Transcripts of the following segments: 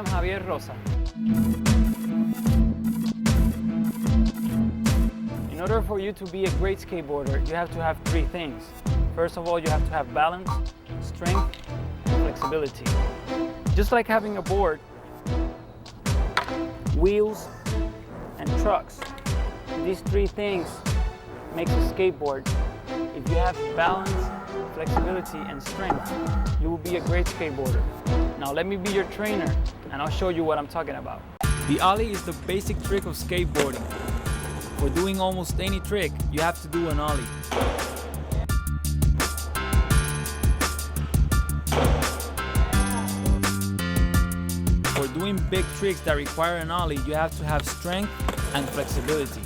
am Javier Rosa. In order for you to be a great skateboarder, you have to have three things. First of all, you have to have balance, strength, and flexibility. Just like having a board, wheels, and trucks. These three things makes a skateboard. If you have balance, flexibility, and strength, you will be a great skateboarder. Now let me be your trainer, and I'll show you what I'm talking about. The ollie is the basic trick of skateboarding. For doing almost any trick, you have to do an ollie. For doing big tricks that require an ollie, you have to have strength and flexibility.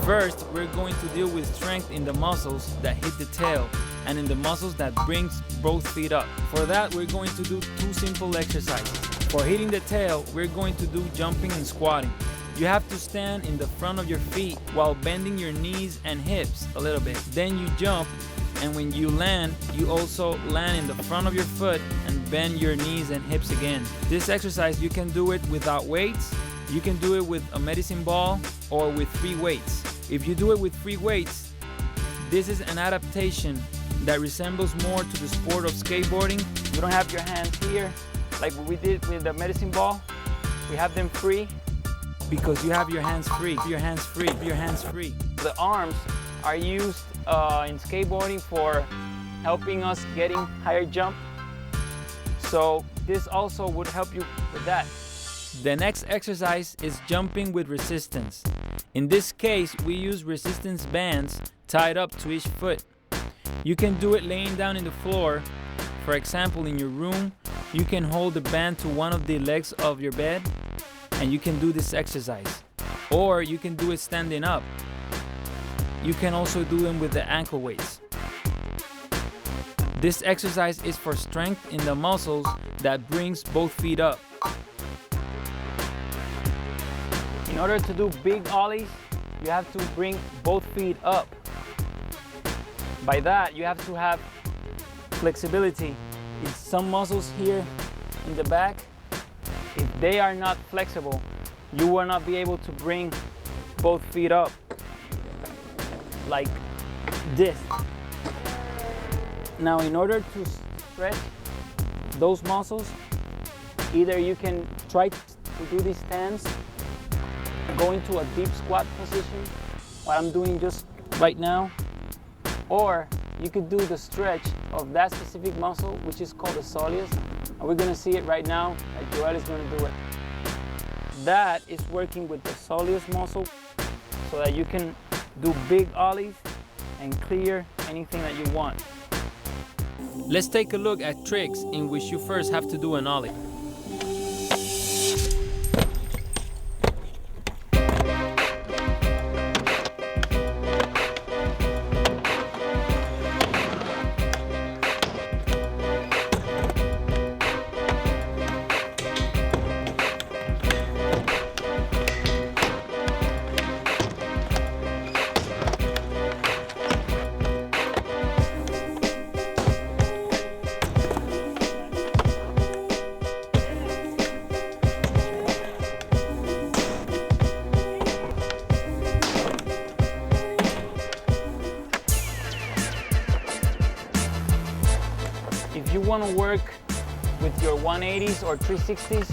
First, we're going to deal with strength in the muscles that hit the tail and in the muscles that brings both feet up. For that, we're going to do two simple exercises. For hitting the tail, we're going to do jumping and squatting. You have to stand in the front of your feet while bending your knees and hips a little bit. Then you jump, and when you land, you also land in the front of your foot and bend your knees and hips again. This exercise, you can do it without weights. You can do it with a medicine ball or with free weights. If you do it with free weights, this is an adaptation that resembles more to the sport of skateboarding. You don't have your hands here like we did with the medicine ball. We have them free because you have your hands free, your hands free, your hands free. The arms are used in skateboarding for helping us getting higher jump. So this also would help you with that. The next exercise is jumping with resistance. In this case, we use resistance bands tied up to each foot. You can do it laying down in the floor. For example, in your room, you can hold the band to one of the legs of your bed and you can do this exercise. Or you can do it standing up. You can also do them with the ankle weights. This exercise is for strength in the muscles that brings both feet up. In order to do big ollies, you have to bring both feet up. By that, you have to have flexibility. It's some muscles here in the back. If they are not flexible, you will not be able to bring both feet up like this. Now, in order to stretch those muscles, either you can try to do these stands, go into a deep squat position, what I'm doing just right now, or you could do the stretch of that specific muscle, which is called the soleus, and we're gonna see it right now, like Joel is gonna do it. That is working with the soleus muscle so that you can do big ollies and clear anything that you want. Let's take a look at tricks in which you first have to do an ollie. If you want to work with your 180s or 360s,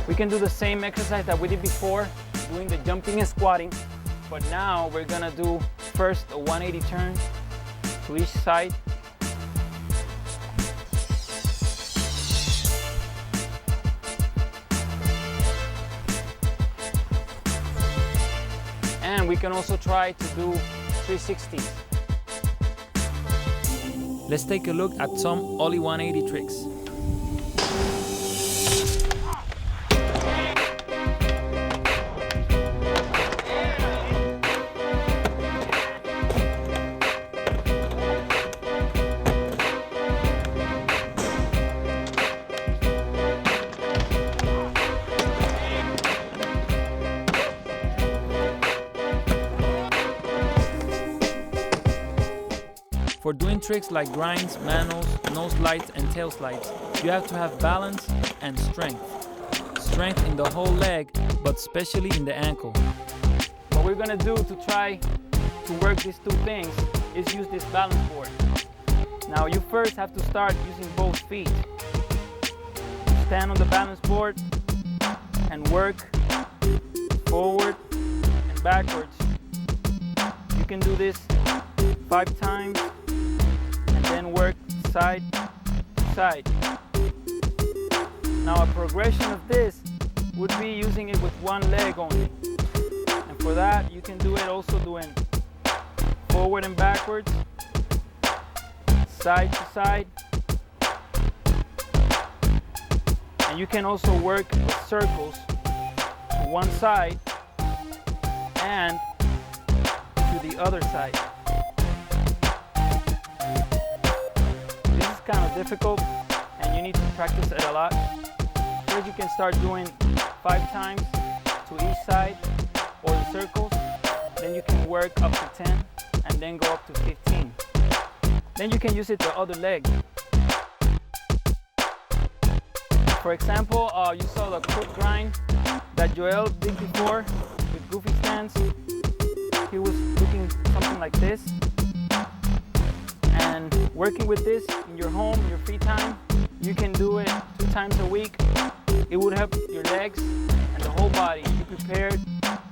we can do the same exercise that we did before, doing the jumping and squatting, but now we're gonna do first a 180 turn to each side. And we can also try to do 360s. Let's take a look at some ollie 180 tricks. For doing doing tricks like grinds, manuals, nose slides, and tail slides, you have to have balance and strength. Strength in the whole leg, but especially in the ankle. What we're gonna do to try to work these two things is use this balance board. Now you first have to start using both feet. Stand on the balance board and work forward and backwards. You can do this 5 times and then work side to side. Now a progression of this would be using it with one leg only. And for that you can do it also doing forward and backwards, side to side. And you can also work with circles to one side and to the other side. This is kind of difficult and you need to practice it a lot. First you can start doing 5 times to each side or the circles. Then you can work up to 10 and then go up to 15. Then you can use it the other leg. For example, you saw the quick grind that Joel did before with goofy stands. He was looking something like this. And working with this in your home, in your free time, you can do it 2 times a week. It would help your legs and the whole body be prepared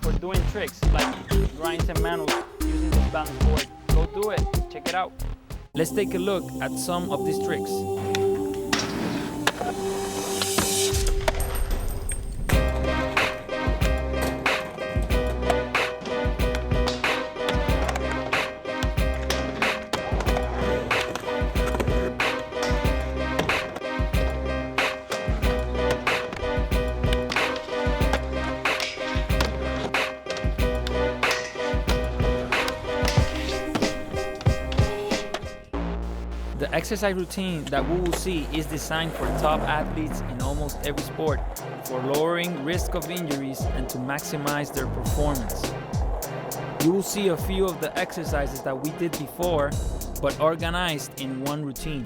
for doing tricks like grinds and manuals using this balance board. Go do it, check it out. Let's take a look at some of these tricks. The exercise routine that we will see is designed for top athletes in almost every sport, for lowering risk of injuries and to maximize their performance. You will see a few of the exercises that we did before, but organized in one routine.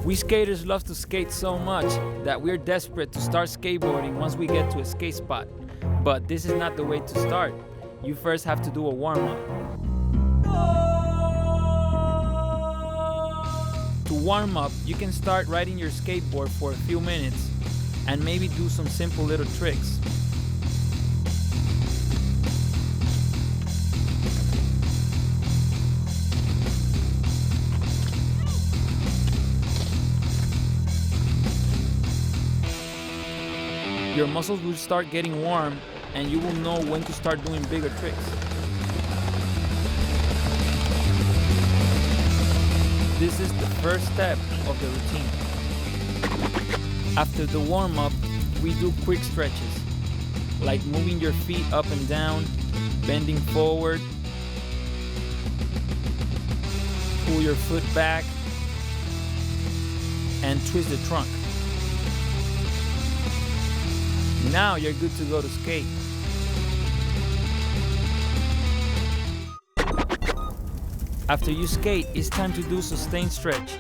We skaters love to skate so much that we're desperate to start skateboarding once we get to a skate spot. But this is not the way to start. You first have to do a warm-up. To warm up, you can start riding your skateboard for a few minutes and maybe do some simple little tricks. Your muscles will start getting warm and you will know when to start doing bigger tricks. This is the first step of the routine. After the warm-up, we do quick stretches, like moving your feet up and down, bending forward, pull your foot back, and twist the trunk. Now you're good to go to skate. After you skate, it's time to do sustained stretch.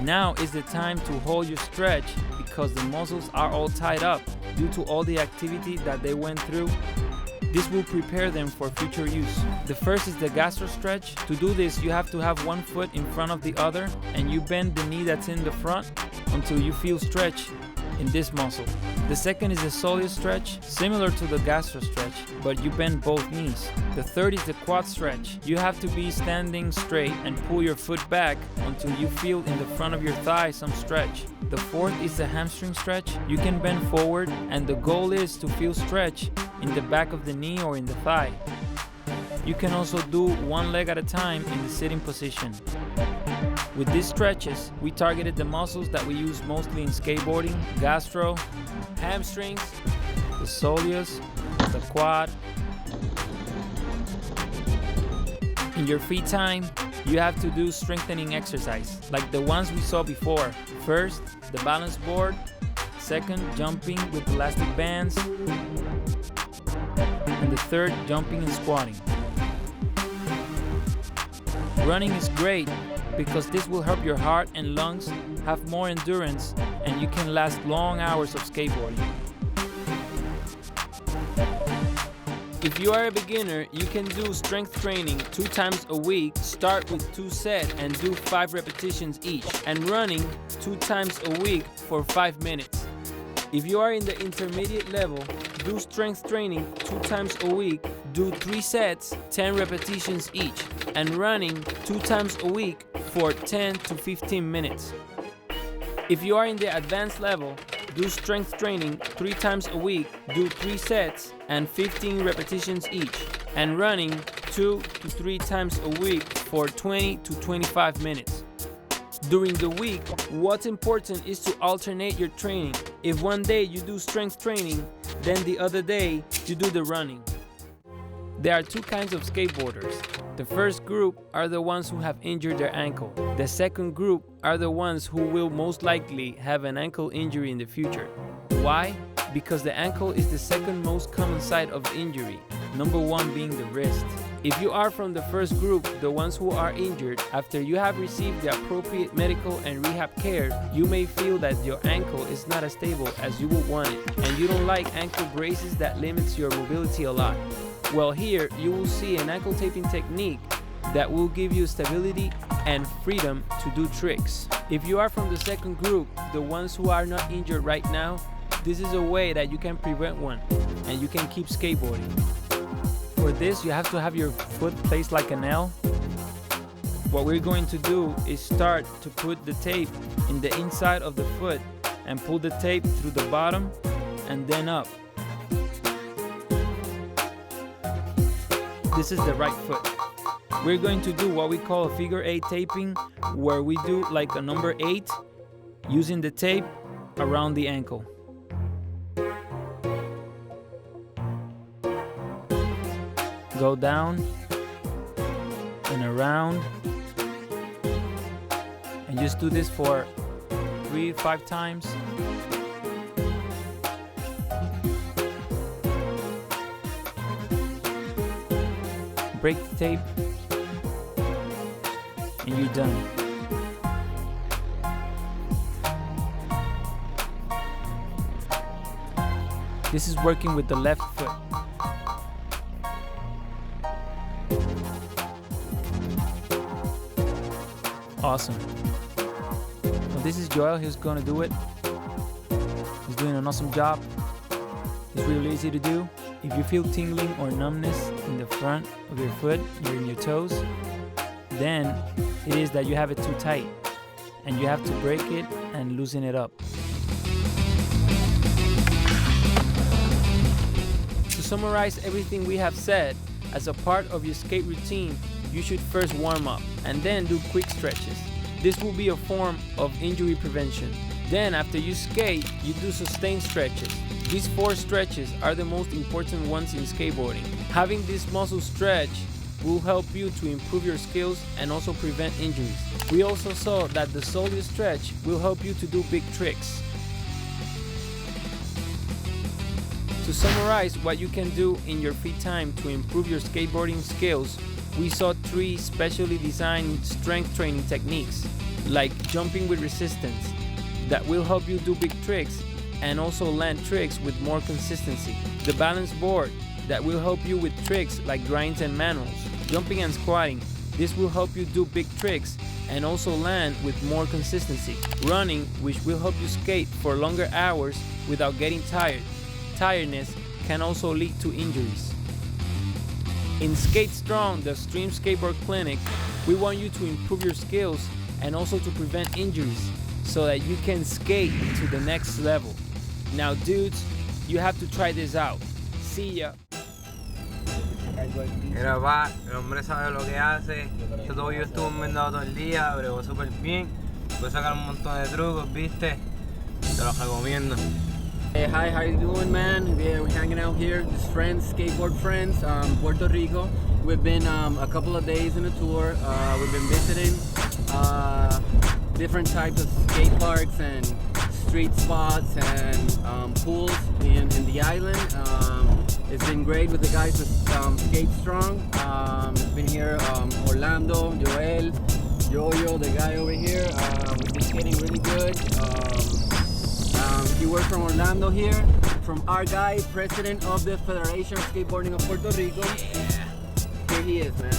Now is the time to hold your stretch because the muscles are all tied up due to all the activity that they went through. This will prepare them for future use. The first is the gastro stretch. To do this, you have to have one foot in front of the other and you bend the knee that's in the front until you feel stretch in this muscle. The second is the soleus stretch, similar to the gastro stretch, but you bend both knees. The third is the quad stretch. You have to be standing straight and pull your foot back until you feel in the front of your thigh some stretch. The fourth is the hamstring stretch. You can bend forward and the goal is to feel stretch in the back of the knee or in the thigh. You can also do one leg at a time in the sitting position. With these stretches, we targeted the muscles that we use mostly in skateboarding: gastro, hamstrings, the soleus, the quad. In your free time, you have to do strengthening exercise, like the ones we saw before. First, the balance board. Second, jumping with elastic bands. And and the third jumping and squatting. Running is great because this will help your heart and lungs have more endurance and you can last long hours of skateboarding. If you are a beginner, you can do strength training 2 times a week, start with 2 sets and do 5 repetitions each, and running 2 times a week for 5 minutes. If you are in the intermediate level, do strength training 2 times a week, do 3 sets, 10 repetitions each, and running 2 times a week for 10 to 15 minutes. If you are in the advanced level, do strength training 3 times a week, do 3 sets and 15 repetitions each, and running 2 to 3 times a week for 20 to 25 minutes. During the week, what's important is to alternate your training. If one day you do strength training, then the other day you do the running. There are 2 kinds of skateboarders. The first group are the ones who have injured their ankle. The second group are the ones who will most likely have an ankle injury in the future. Why? Because the ankle is the second most common site of injury, number 1 being the wrist. If you are from the first group, the ones who are injured, after you have received the appropriate medical and rehab care, you may feel that your ankle is not as stable as you would want it, and you don't like ankle braces that limits your mobility a lot. Well, here you will see an ankle taping technique that will give you stability and freedom to do tricks. If you are from the second group, the ones who are not injured right now, this is a way that you can prevent one and you can keep skateboarding. For this, you have to have your foot placed like an L. What we're going to do is start to put the tape in the inside of the foot and pull the tape through the bottom and then up. This is the right foot. We're going to do what we call a figure 8 taping, where we do like a number 8 using the tape around the ankle. Go down and around, and just do this for 3-5 times. Break the tape and you're done. This is working with the left foot. Awesome. Well, this is Joel. He's gonna do it. He's doing an awesome job. It's really easy to do. If you feel tingling or numbness in the front of your foot or in your toes, then it is that you have it too tight and you have to break it and loosen it up. To summarize everything we have said, as a part of your skate routine, you should first warm up and then do quick stretches. This will be a form of injury prevention. Then after you skate, you do sustained stretches. These 4 stretches are the most important ones in skateboarding. Having this muscle stretch will help you to improve your skills and also prevent injuries. We also saw that the soleus stretch will help you to do big tricks. To summarize what you can do in your free time to improve your skateboarding skills, we saw 3 specially designed strength training techniques, like jumping with resistance, that will help you do big tricks and also land tricks with more consistency. The balance board, that will help you with tricks like grinds and manuals. Jumping and squatting, this will help you do big tricks and also land with more consistency. Running, which will help you skate for longer hours without getting tired. Tiredness can also lead to injuries. In Skate Strong, the Stream Skateboard Clinic, we want you to improve your skills and also to prevent injuries so that you can skate to the next level. Now dudes, you have to try this out. See ya. Mira pa, el hombre sabe lo que hace. Yo todavía estuve enmendado todo el día, bregó súper bien. Puede sacar un montón de trucos, viste. Te los recomiendo. Hey, hi, how you doing, man? Yeah, we're hanging out here, just friends, skateboard friends, Puerto Rico. We've been a couple of days in a tour. We've been visiting different types of skate parks and street spots and pools in the island. It's been great with the guys with Skate Strong. It's been here, Orlando, Joel, Yo-Yo, the guy over here. We've been skating really good. He worked from Orlando here, from our guy, president of the Federation of Skateboarding of Puerto Rico. Here he is, man.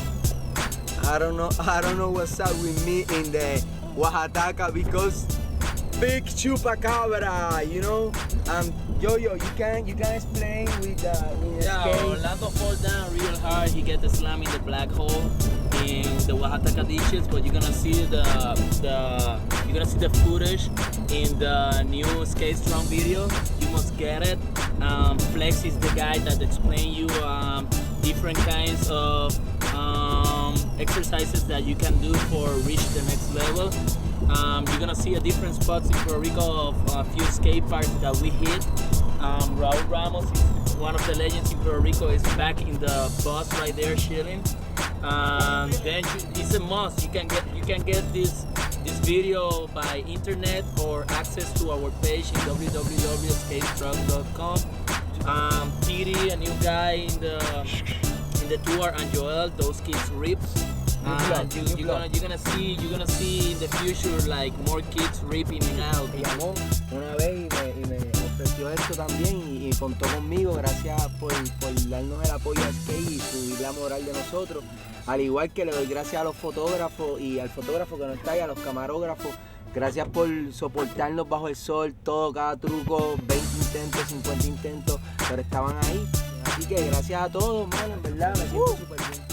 I don't know what's up with me in the Oaxaca because big chupacabra, you know. Yo-Yo, you can explain with Yeah, skate? Orlando fall down real hard. He get the slam in the black hole in the Oaxaca dishes, but you're gonna see the footage in the new Skate Strong video. You must get it. Flex is the guy that explain you different kinds of exercises that you can do for reach the next level. You're gonna see a different spots in Puerto Rico of a few skate parks that we hit. Raul Ramos is one of the legends in Puerto Rico, is back in the bus right there chilling. Then it's a must. You can get this video by internet or access to our page in www.skatestrong.com. Tiri, a new guy in the tour, and Joel, those kids rip. You're gonna see in the future like more kids ripping it out. Me llamó una vez y me ofreció esto también y contó conmigo. Gracias por darnos el apoyo a skate y subir la moral de nosotros. Al igual que le doy gracias a los fotógrafos y al fotógrafo que no está ahí, a los camarógrafos. Gracias por soportarnos bajo el sol, todo, cada truco, 20 intentos, 50 intentos, pero estaban ahí. Así que gracias a todos, mano, en verdad, me siento súper bien.